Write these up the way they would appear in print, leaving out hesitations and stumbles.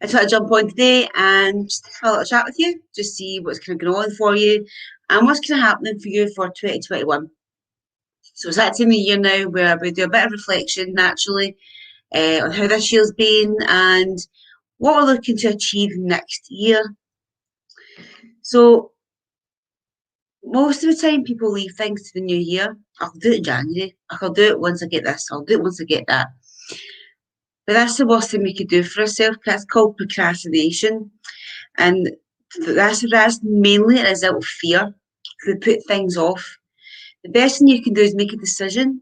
I just want to jump on today and just have a little chat with you, just see what's kind of going on for you and what's kind of happening for you for 2021. So it's that time of year now where we do a bit of reflection naturally on how this year's been and what we're looking to achieve next year. So most of the time people leave things to the new year. I'll do it in January. I'll do it once I get this. I'll do it once I get that. But that's the worst thing we could do for ourselves. That's called procrastination. And that's mainly a result of fear. We put things off. The best thing you can do is make a decision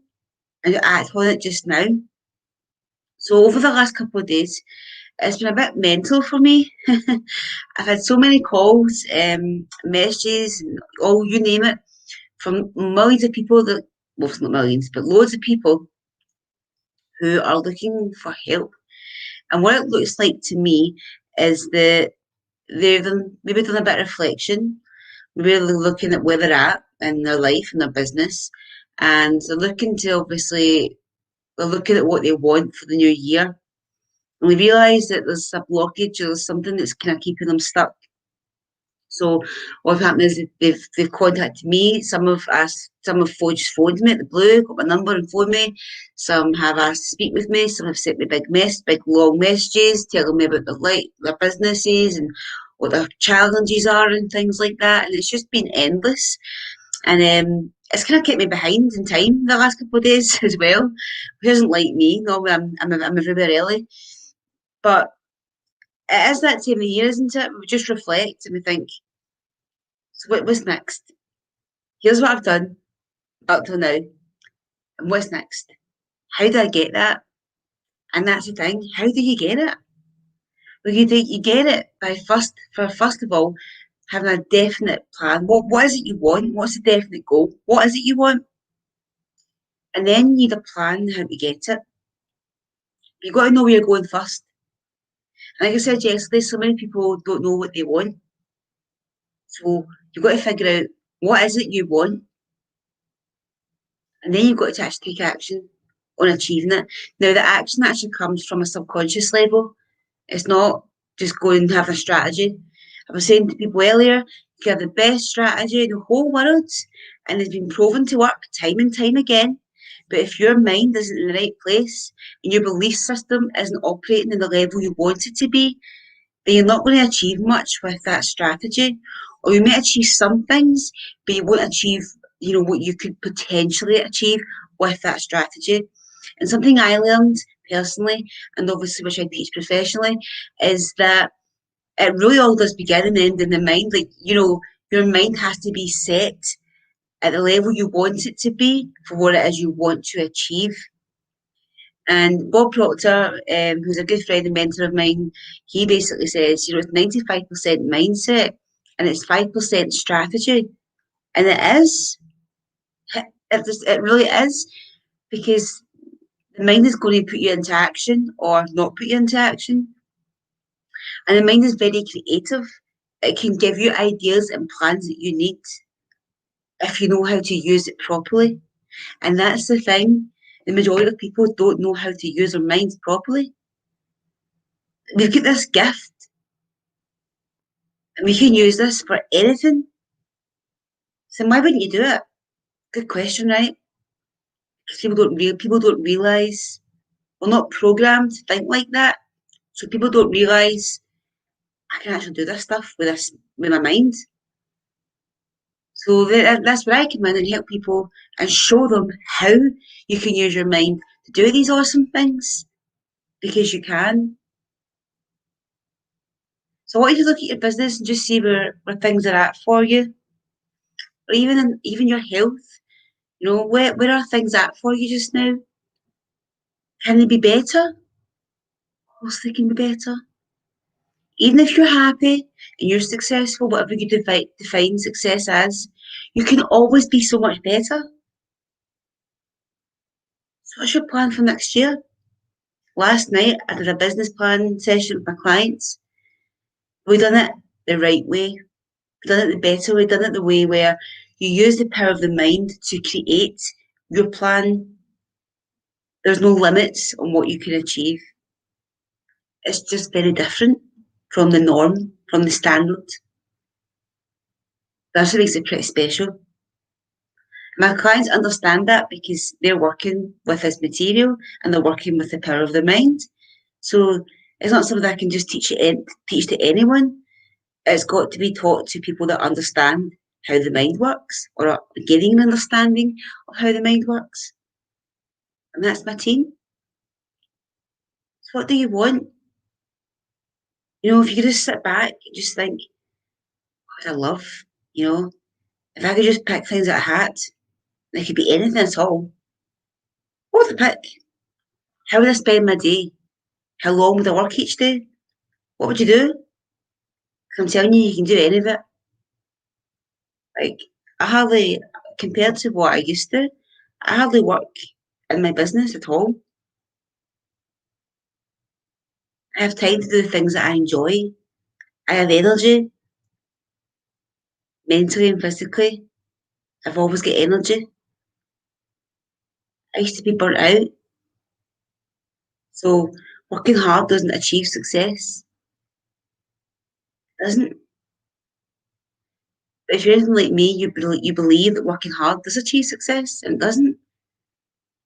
and act on it just now. So over the last couple of days, it's been a bit mental for me. I've had so many calls, messages, and all you name it, from millions of people that, well, not millions, but loads of people who are looking for help. And what it looks like to me is that they've maybe done a bit of reflection, really looking at where they're at in their life and their business, and they're looking to obviously they're looking at what they want for the new year, and we realise that there's a blockage or there's something that's kind of keeping them stuck. So what happened is they've contacted me. Some have just phoned me at the blue, got my number and phoned me. Some have asked to speak with me. Some have sent me big long messages telling me about their businesses and what their challenges are and things like that. And it's just been endless. And it's kind of kept me behind in time the last couple of days as well, which isn't like me. Normally I'm everywhere early, but it is that time of year, isn't it? We just reflect and we think, so what's next? Here's what I've done up till now, and what's next? How do I get that? And that's the thing. How do you get it? Well, you get it by first of all having a definite plan. What is it you want? What's the definite goal? What is it you want? And then you need a plan how to get it. You've got to know where you're going first. And like I said yesterday, so many people don't know what they want. So you've got to figure out what is it you want, and then you've got to actually take action on achieving it. Now, the action actually comes from a subconscious level. It's not just going and have a strategy. I was saying to people earlier, you can have the best strategy in the whole world, and it's been proven to work time and time again. But if your mind isn't in the right place and your belief system isn't operating in the level you want it to be, then you're not going to achieve much with that strategy. Or you may achieve some things, but you won't achieve, what you could potentially achieve with that strategy. And something I learned personally, and obviously which I teach professionally, is that it really all does begin and end in the mind. Like, your mind has to be set at the level you want it to be for what it is you want to achieve. And Bob Proctor, who's a good friend and mentor of mine, he basically says, it's 95% mindset and it's 5% strategy. And it is. It really is, because the mind is going to put you into action or not put you into action. And the mind is very creative. It can give you ideas and plans that you need if you know how to use it properly. And that's the thing. The majority of people don't know how to use their minds properly. We've got this gift, and we can use this for anything. So why wouldn't you do it? Good question, right? Because people don't realise we're not programmed to think like that. So people don't realise I can actually do this stuff with my mind. So that's where I come in and help people and show them how you can use your mind to do these awesome things, because you can. So I want you to look at your business and just see where things are at for you, or even your health. Where are things at for you just now? Can they be better? Of course they can be better. Even if you're happy and you're successful, whatever you define success as, you can always be so much better. So what's your plan for next year? Last night I did a business plan session with my clients. We've done it the right way. We've done it the better way. We've done it the way where you use the power of the mind to create your plan. There's no limits on what you can achieve. It's just very different from the norm, from the standard. That's what makes it pretty special. My clients understand that because they're working with this material and they're working with the power of the mind. So it's not something I can just teach to anyone. It's got to be taught to people that understand how the mind works or are getting an understanding of how the mind works. And that's my team. So what do you want? You know, if you could just sit back and just think, what I love, you know, if I could just pick things out of a hat, it could be anything at all. What would I pick? How would I spend my day? How long would I work each day? What would you do? 'Cause I'm telling you, you can do any of it. Like, I hardly, compared to what I used to, I hardly work in my business at all. I have time to do the things that I enjoy. I have energy, mentally and physically. I've always got energy. I used to be burnt out. So working hard doesn't achieve success. It doesn't. But if you're anything like me, you believe that working hard does achieve success, and it doesn't.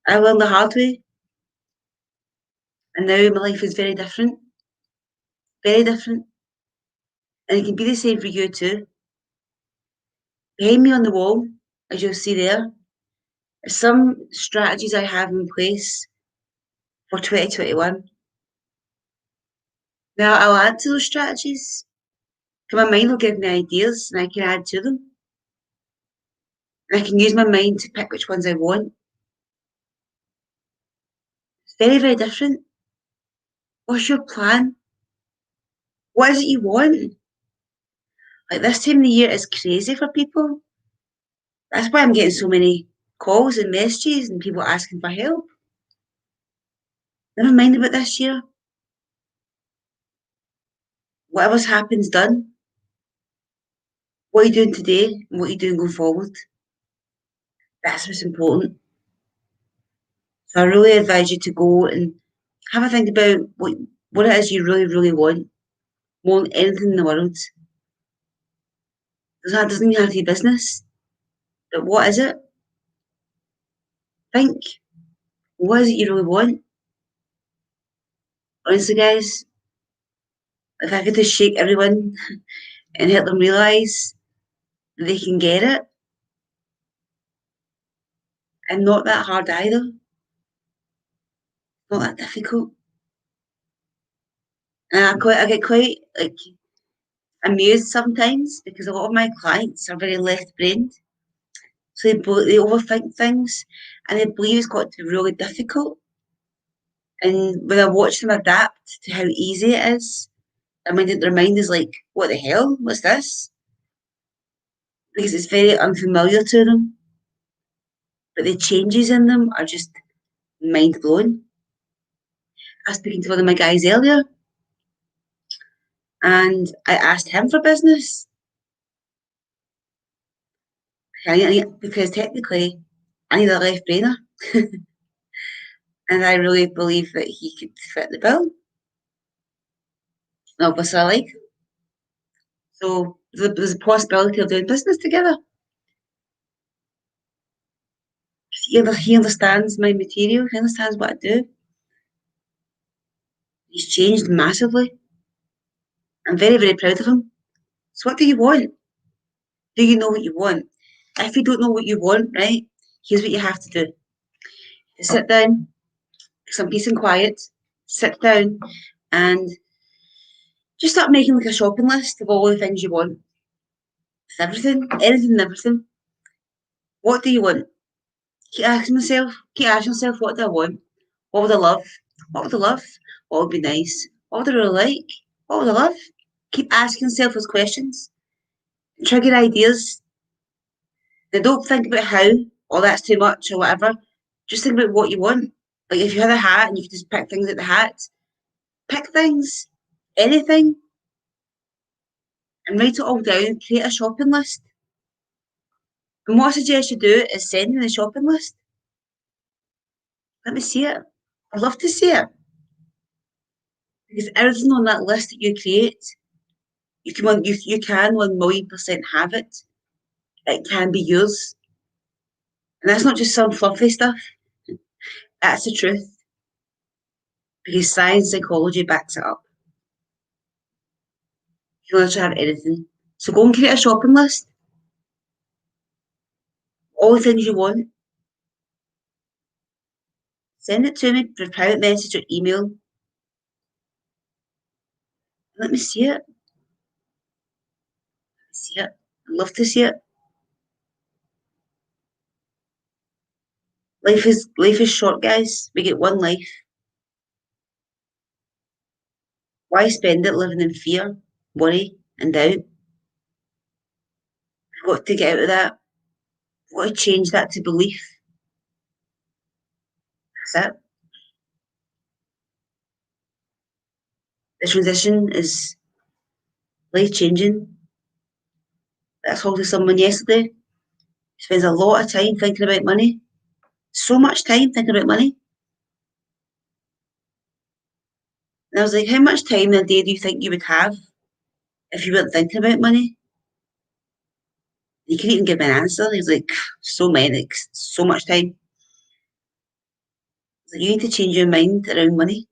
I learned the hard way, and now my life is very different. Very different. And it can be the same for you too. Behind me on the wall, as you'll see there, are some strategies I have in place for 2021. Now, I'll add to those strategies. 'Cause my mind will give me ideas and I can add to them. And I can use my mind to pick which ones I want. It's very, very different. What's your plan? What is it you want? Like this time of the year is crazy for people. That's why I'm getting so many calls and messages and people asking for help. Never mind about this year. Whatever's happened's done. What are you doing today and what are you doing going forward? That's what's important. So I really advise you to go and have a think about what it is you really, really want more than anything in the world. That doesn't even have to be business. But what is it? Think. What is it you really want? Honestly, guys, if I could just shake everyone and help them realise they can get it, and not that hard either, not that difficult. And I get quite like amused sometimes because a lot of my clients are very left-brained, so they overthink things and they believe it's got to be really difficult. And when I watch them adapt to how easy it is, I mean, their mind is like, "What the hell? What's this?" Because it's very unfamiliar to them. But the changes in them are just mind blowing. I was speaking to one of my guys earlier, and I asked him for business. Because technically, I need a left brainer, and I really believe that he could fit the bill. And obviously, I like him. So there's a possibility of doing business together. He understands my material, he understands what I do. He's changed massively. I'm very, very proud of him. So, what do you want? Do you know what you want? If you don't know what you want, right, here's what you have to do. You sit down, some peace and quiet, sit down, and just start making like a shopping list of all the things you want. It's everything, anything and everything. What do you want? Keep asking yourself, what do I want? What would I love? What would I love? What would be nice? What would I really like? What would I love? Keep asking yourself those questions. Trigger ideas. Now don't think about how, or that's too much, or whatever. Just think about what you want. Like if you had a hat and you could just pick things out the hat, pick things, anything, and write it all down. Create a shopping list. And what I suggest you do is send me the shopping list. Let me see it. I'd love to see it. Because everything on that list that you create, you can 1,000,000% have it. It can be yours. And that's not just some fluffy stuff. That's the truth. Because science psychology backs it up. You can literally have anything. So go and create a shopping list. All the things you want. Send it to me for private message or email. Let me see it. See it. I'd love to see it. Life is short, guys. We get one life. Why spend it living in fear, worry, and doubt? We've got to get out of that. We've got to change that to belief. That's it. The transition is life changing. I talked to someone yesterday. He spends a lot of time thinking about money. So much time thinking about money. And I was like, how much time in a day do you think you would have if you weren't thinking about money? He couldn't even give me an answer. He was like, so many, like, so much time. So you need to change your mind around money.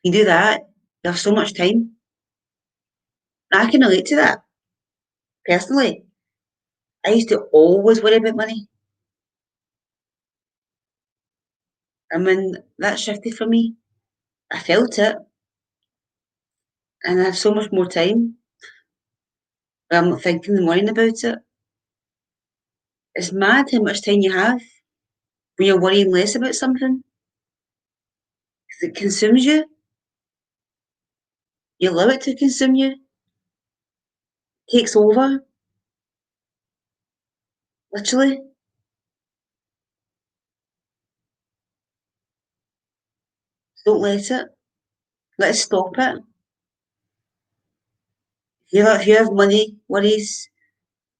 You do that, you have so much time. I can relate to that personally. I used to always worry about money. And when that shifted for me, I felt it and I have so much more time. I'm not thinking and worrying about it. It's mad how much time you have when you're worrying less about something because it consumes you. You allow it to consume you, takes over, literally. Don't let it. Let's stop it. If you have money worries,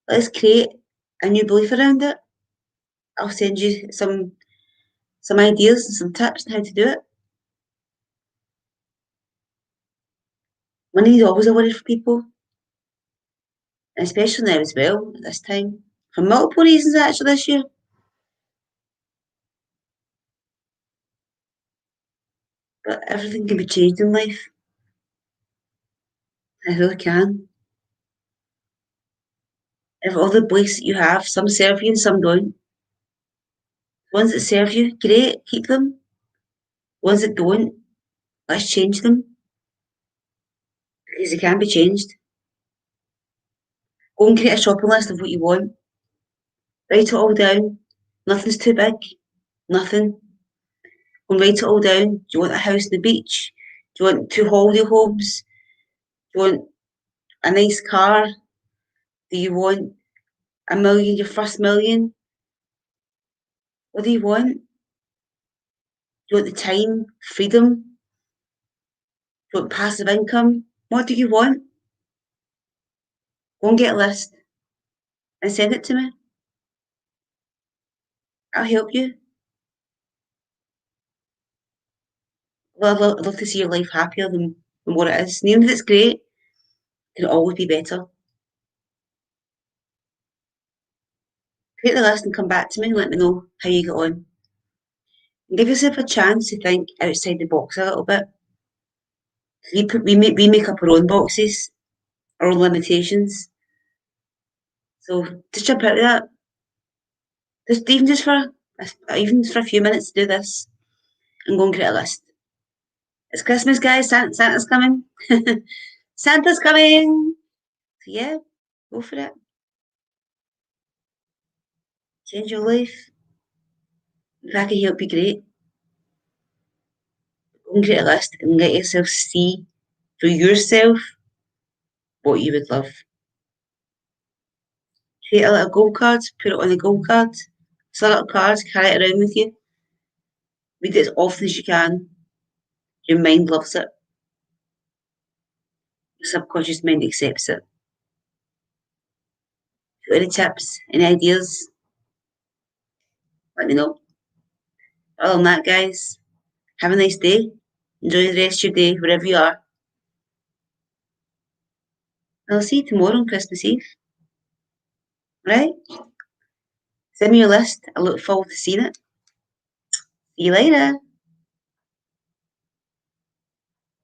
let's create a new belief around it. I'll send you some ideas and some tips on how to do it. Money is always a worry for people, and especially now as well at this time, for multiple reasons actually this year. But everything can be changed in life. I really can. If all the beliefs that you have, some serve you and some don't. The ones that serve you, great, keep them. The ones that don't, let's change them because they can be changed. Go and create a shopping list of what you want. Write it all down. Nothing's too big. Nothing. Go and write it all down. Do you want a house on the beach? Do you want 2 holiday homes? Do you want a nice car? Do you want a million, your first million? What do you want? Do you want the time, freedom? Do you want passive income? What do you want? Go and get a list and send it to me. I'll help you. Well, I'd love to see your life happier than what it is. And even if it's great, it can always be better. Create the list and come back to me and let me know how you get on. And give yourself a chance to think outside the box a little bit. We make up our own boxes, our own limitations. So just jump out of that. Just for a few minutes to do this and go and create a list. It's Christmas, guys. Santa's coming. Santa's coming. So yeah, go for it. Change your life. If I can help you, great. Go and create a list and let yourself see for yourself what you would love. Create a little goal card, put it on a goal card. It's a little card, carry it around with you. Read it as often as you can. Your mind loves it. Your subconscious mind accepts it. If you have any tips, any ideas, let me know. Other than that, guys, have a nice day. Enjoy the rest of your day, wherever you are. I'll see you tomorrow on Christmas Eve. Right? Send me your list. I look forward to seeing it. See you later.